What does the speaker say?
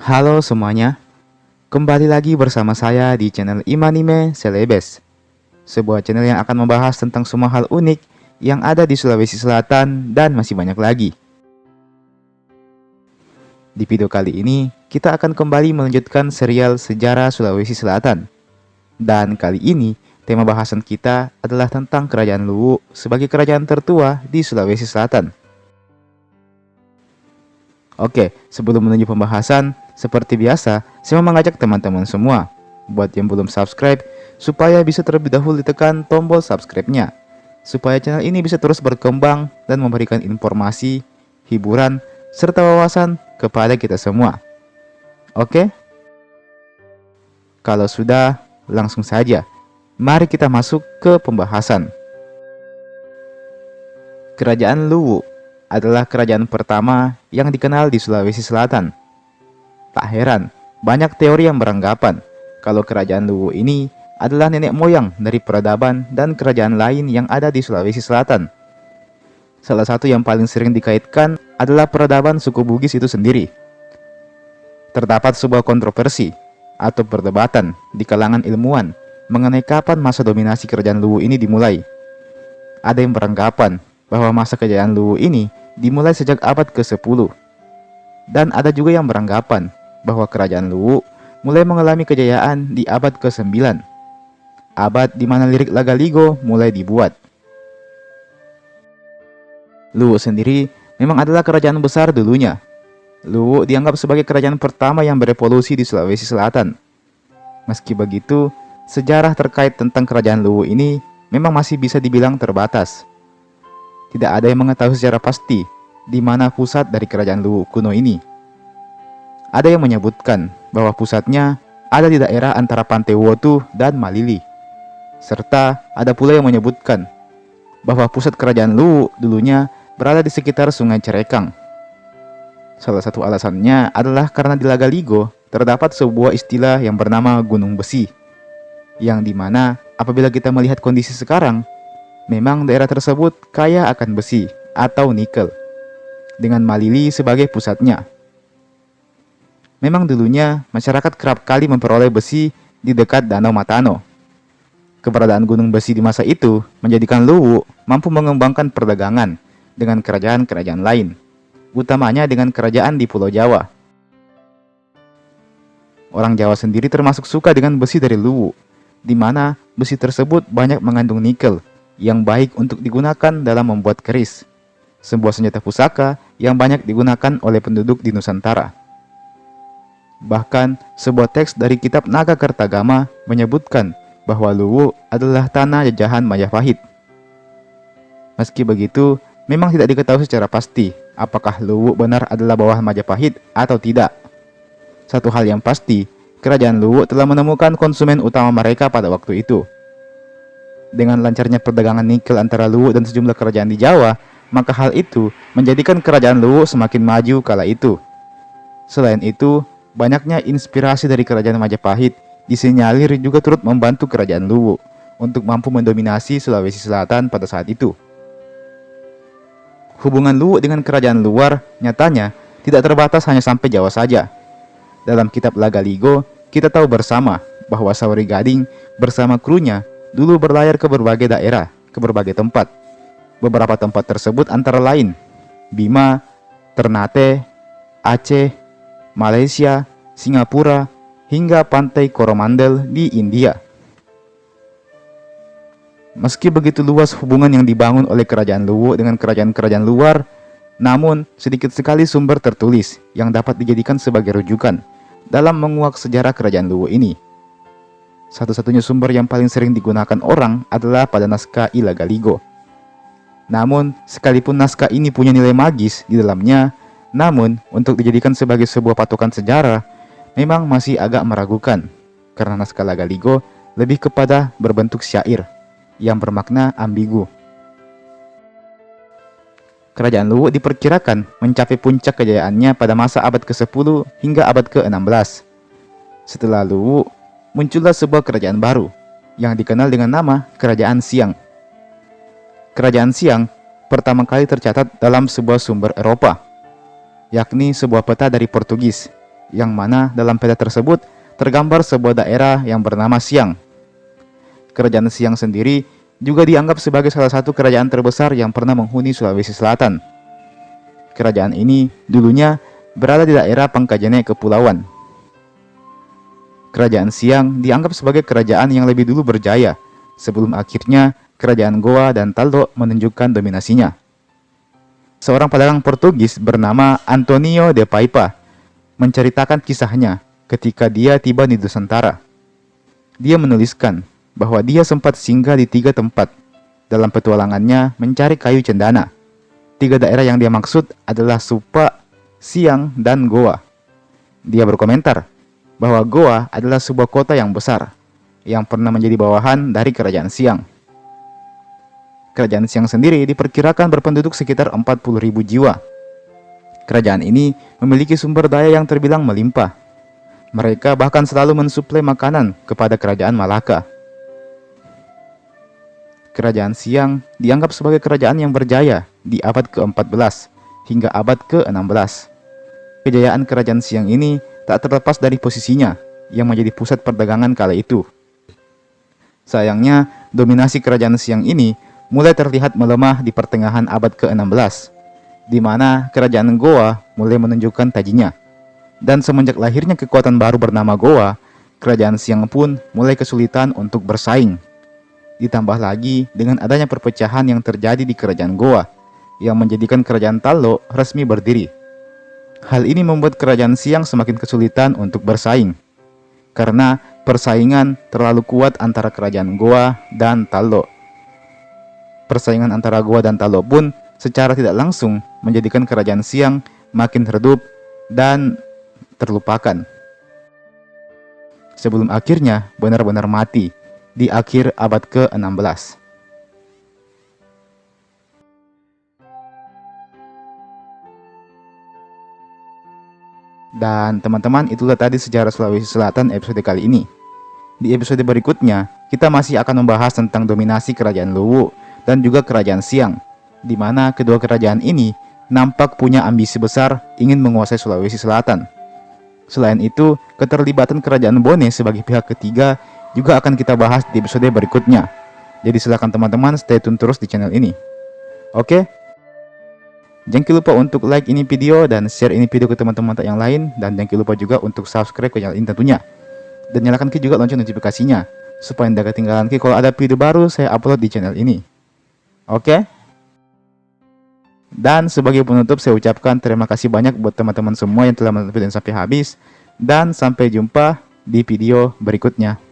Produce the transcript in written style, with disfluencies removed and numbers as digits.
Halo semuanya, kembali lagi bersama saya di channel Imanime Celebes, sebuah channel yang akan membahas tentang semua hal unik yang ada di Sulawesi Selatan dan masih banyak lagi. Di video kali ini, kita akan kembali melanjutkan serial sejarah Sulawesi Selatan. Dan kali ini, tema bahasan kita adalah tentang Kerajaan Luwu sebagai kerajaan tertua di Sulawesi Selatan. Oke, sebelum menuju pembahasan, seperti biasa, saya mau mengajak teman-teman semua buat yang belum subscribe, supaya bisa terlebih dahulu ditekan tombol subscribe-nya, supaya channel ini bisa terus berkembang dan memberikan informasi, hiburan, serta wawasan kepada kita semua. Oke? Kalau sudah, langsung saja. Mari kita masuk ke pembahasan. Kerajaan Luwu adalah kerajaan pertama yang dikenal di Sulawesi Selatan. Tak heran, banyak teori yang beranggapan kalau kerajaan Luwu ini adalah nenek moyang dari peradaban dan kerajaan lain yang ada di Sulawesi Selatan. Salah satu yang paling sering dikaitkan adalah peradaban suku Bugis itu sendiri. Terdapat sebuah kontroversi atau perdebatan di kalangan ilmuwan mengenai kapan masa dominasi kerajaan Luwu ini dimulai. Ada yang beranggapan bahwa masa kejayaan Luwu ini dimulai sejak abad ke-10. Dan ada juga yang beranggapan bahwa kerajaan Luwu mulai mengalami kejayaan di abad ke-9, abad di mana lirik Lagaligo mulai dibuat. Luwu sendiri memang adalah kerajaan besar dulunya. Luwu dianggap sebagai kerajaan pertama yang berevolusi di Sulawesi Selatan. Meski begitu, sejarah terkait tentang kerajaan Luwu ini memang masih bisa dibilang terbatas. Tidak ada yang mengetahui secara pasti di mana pusat dari kerajaan Luwu kuno ini. Ada yang menyebutkan bahwa pusatnya ada di daerah antara Pantai Wotu dan Malili. Serta ada pula yang menyebutkan bahwa pusat kerajaan Luwu dulunya berada di sekitar Sungai Cerekang. Salah satu alasannya adalah karena di Lagaligo terdapat sebuah istilah yang bernama Gunung Besi, yang dimana apabila kita melihat kondisi sekarang, memang daerah tersebut kaya akan besi atau nikel, dengan Malili sebagai pusatnya. Memang dulunya masyarakat kerap kali memperoleh besi di dekat Danau Matano. Keberadaan gunung besi di masa itu menjadikan Luwu mampu mengembangkan perdagangan dengan kerajaan-kerajaan lain, utamanya dengan kerajaan di Pulau Jawa. Orang Jawa sendiri termasuk suka dengan besi dari Luwu, di mana besi tersebut banyak mengandung nikel yang baik untuk digunakan dalam membuat keris, sebuah senjata pusaka yang banyak digunakan oleh penduduk di Nusantara. Bahkan, sebuah teks dari kitab Naga Kertagama menyebutkan bahwa Luwu adalah tanah jajahan Majapahit. Meski begitu, memang tidak diketahui secara pasti apakah Luwu benar adalah bawahan Majapahit atau tidak. Satu hal yang pasti, kerajaan Luwu telah menemukan konsumen utama mereka pada waktu itu. Dengan lancarnya perdagangan nikel antara Luwu dan sejumlah kerajaan di Jawa, maka hal itu menjadikan kerajaan Luwu semakin maju kala itu. Selain itu, banyaknya inspirasi dari kerajaan Majapahit disinyalir juga turut membantu kerajaan Luwu untuk mampu mendominasi Sulawesi Selatan pada saat itu. Hubungan Luwu dengan kerajaan luar nyatanya tidak terbatas hanya sampai Jawa saja. Dalam kitab Lagaligo, kita tahu bersama bahwa Sauri Gading bersama krunya dulu berlayar ke berbagai daerah, ke berbagai tempat. Beberapa tempat tersebut antara lain Bima, Ternate, Aceh, Malaysia, Singapura, hingga pantai Coromandel di India. Meski begitu luas hubungan yang dibangun oleh kerajaan Luwu dengan kerajaan-kerajaan luar, namun sedikit sekali sumber tertulis yang dapat dijadikan sebagai rujukan dalam menguak sejarah kerajaan Luwu ini. Satu-satunya sumber yang paling sering digunakan orang adalah pada naskah I Lagaligo. Namun, sekalipun naskah ini punya nilai magis di dalamnya, namun, untuk dijadikan sebagai sebuah patokan sejarah, memang masih agak meragukan, karena naskah Lagaligo lebih kepada berbentuk syair, yang bermakna ambigu. Kerajaan Luwu diperkirakan mencapai puncak kejayaannya pada masa abad ke-10 hingga abad ke-16. Setelah Luwu, muncullah sebuah kerajaan baru, yang dikenal dengan nama Kerajaan Siang. Kerajaan Siang pertama kali tercatat dalam sebuah sumber Eropa, yakni sebuah peta dari Portugis yang mana dalam peta tersebut tergambar sebuah daerah yang bernama Siang. Kerajaan Siang sendiri juga dianggap sebagai salah satu kerajaan terbesar yang pernah menghuni Sulawesi Selatan. Kerajaan ini dulunya berada di daerah Pangkajene Kepulauan. Kerajaan Siang dianggap sebagai kerajaan yang lebih dulu berjaya, sebelum akhirnya kerajaan Goa dan Taldo menunjukkan dominasinya. Seorang pedagang Portugis bernama Antonio de Paiva menceritakan kisahnya ketika dia tiba di Nusantara. Dia menuliskan bahwa dia sempat singgah di 3 tempat dalam petualangannya mencari kayu cendana. 3 daerah yang dia maksud adalah Supa, Siang, dan Goa. Dia berkomentar bahwa Goa adalah sebuah kota yang besar yang pernah menjadi bawahan dari kerajaan Siang. Kerajaan Siang sendiri diperkirakan berpenduduk sekitar 40.000 jiwa. Kerajaan ini memiliki sumber daya yang terbilang melimpah. Mereka bahkan selalu mensuplai makanan kepada kerajaan Malaka. Kerajaan Siang dianggap sebagai kerajaan yang berjaya di abad ke-14 hingga abad ke-16. Kejayaan kerajaan Siang ini tak terlepas dari posisinya yang menjadi pusat perdagangan kala itu. Sayangnya, dominasi kerajaan Siang ini mulai terlihat melemah di pertengahan abad ke-16, di mana kerajaan Goa mulai menunjukkan tajinya. Dan semenjak lahirnya kekuatan baru bernama Goa, kerajaan Siang pun mulai kesulitan untuk bersaing. Ditambah lagi dengan adanya perpecahan yang terjadi di kerajaan Goa, yang menjadikan kerajaan Tallo resmi berdiri. Hal ini membuat kerajaan Siang semakin kesulitan untuk bersaing, karena persaingan terlalu kuat antara kerajaan Goa dan Tallo. Persaingan antara Goa dan Tallo pun secara tidak langsung menjadikan kerajaan Siang makin redup dan terlupakan, sebelum akhirnya benar-benar mati di akhir abad ke-16. Dan teman-teman, itulah tadi sejarah Sulawesi Selatan episode kali ini. Di episode berikutnya, kita masih akan membahas tentang dominasi kerajaan Luwu dan juga kerajaan Siang, di mana kedua kerajaan ini nampak punya ambisi besar ingin menguasai Sulawesi Selatan. Selain itu, keterlibatan kerajaan Bone sebagai pihak ketiga juga akan kita bahas di episode berikutnya. Jadi silakan teman-teman stay tune terus di channel ini. Oke? Jangan lupa untuk like ini video dan share ini video ke teman-teman yang lain. Dan jangan lupa juga untuk subscribe ke channel ini tentunya. Dan nyalakan juga lonceng notifikasinya, supaya tidak ketinggalan kalau ada video baru saya upload di channel ini. Oke? Dan sebagai penutup saya ucapkan terima kasih banyak buat teman-teman semua yang telah menonton video sampai habis. Dan sampai jumpa di video berikutnya.